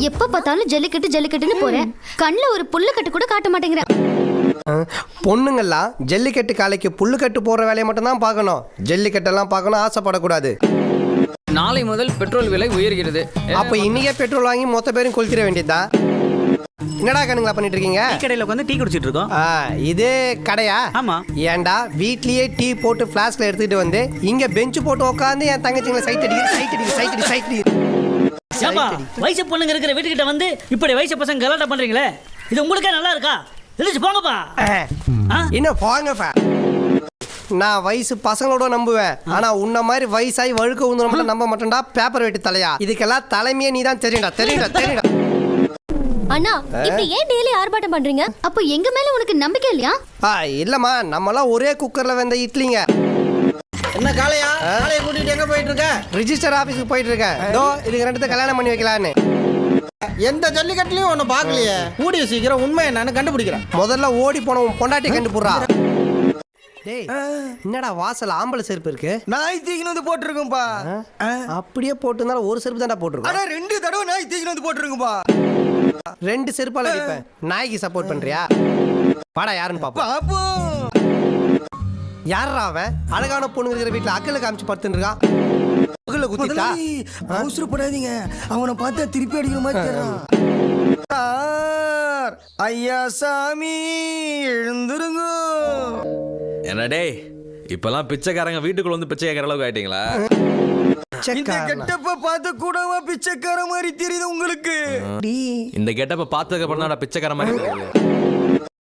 எப்ப பார்த்தாலும் ஜல்லிக்கட்டு ஜல்லிக்கட்டுன்னு போறேன், கண்ணுல ஒரு புல்லுக்கட்டு கூட காட்ட மாட்டேங்கிற. பொண்ணுங்கள்லாம் ஜல்லிக்கட்டு காலைக்கு புல்லுக்கட்டு போடுற வேலையை மட்டும் தான் பார்க்கணும், ஜல்லிக்கட்டெல்லாம் பார்க்கணும் ஆசைப்படக்கூடாது. நாளை முதல் பெட்ரோல் விலை உயர்கிறது. அப்ப இன்னைக்கே பெட்ரோல் வாங்கி மொத்த பேரும் கொளுத்திட வேண்டியதா? என்னடா கண்ணுங்களா பண்ணிட்டு இருக்கீங்க? கடையில உட்காந்து டீ குடிச்சிட்டு இருக்கோம். இது கடையா? ஆமா. ஏன்டா வீட்லயே டீ போட்டு பிளாஸ்க்ல எடுத்துட்டு வந்து இங்க பெஞ்ச் போட்டு உட்காந்து என் தங்கச்சிங்களை சைட் அடி. ஏப்பா வயசு பொண்ணுங்க இருக்கிற வீட்டுக்கிட்ட வந்து இப்படி வயசு பசங்க கலாட்டா பண்றீங்களே, இது உங்களுக்கே நல்லா இருக்கா? எழுச்சி போங்கப்பா. என்ன போங்க? நான் வயசு பசங்களோட நம்புவேன், ஆனா உன்ன மாதிரி வயசாகி வழுக்க உந்து மட்டும் நம்ப மாட்டேன்டா. பேப்பர் வெட்டி தலையா, இதுக்கெல்லாம் தலைமையே நீ தான். தெரியும்டா. அண்ணா, இப்படி ஏன் டெய்லி ஆர்ப்பாட்டம் பண்றீங்க? அப்போ எங்க மேல உனக்கு நம்பிக்கை இல்லையா? இல்லம்மா, நம்மலாம் ஒரே குக்கர்ல வெந்த இட்லிங்க. என்ன காளையா கூட்டிட்டு எங்க போயிட்டு இருக்க? ரிஜிஸ்டர் ஆபீஸ்க்கு போயிட்டு இருக்கேன். இதோ இதுக்கு ரெண்டு கல்யாணம் பண்ணி வைக்கலான்னு. எந்த ஜல்லிக்கட்டுலயும் ஒன்னும் பாக்கலையே, கூடிய சீக்கிரம் உண்மை என்னன்னு கண்டுபிடிக்கிறேன். முதல்ல ஓடி போன உன் பொண்டாட்டி கண்டுபிடுறா. டேய், என்னடா வாசல் ஆம்பளை செருப்பு இருக்கு? நாய் தீக்கின்னு வந்து போட்டுருக்கும்பா. அப்படியே போட்டுருந்தாலும் ஒரு செருப்பு தான்டா போட்டுருக்கோம். ஆனா 2 தடவை நாய் தீக்கின்னு வந்து போட்டுருக்கும்பா. 2 செருப்பால அடிப்பேன். நாய்க்கு சப்போர்ட் பண்றியா? பாடா யாருன்னு பாப்பா. யாரா அவன்? அழகான பொண்ணு இருக்கிற வீட்டுல அக்கல காமிச்சு படுத்துட்டு இருக்கான். அவசரப்படாதீங்க, அவனை பார்த்தா திருப்பி அடிக்கிற மாதிரி தெரியறான். ஐயா சாமி எழுந்துருங்க. என்ன டேய், இப்பெல்லாம் பிச்சைக்காரங்க வீட்டுக்குள்ள வந்து பிச்சை கேட்கற அளவுக்கு ஆயிட்டீங்களா? இந்த கெட்டப்ப பார்த்து கூடவா பிச்சைக்கார மாதிரி தெரியுது உங்களுக்கு? இந்த கெட்டப்ப பார்த்ததுக்கு அப்புறம் தான் பிச்சைக்கார மாதிரி தெரியுது.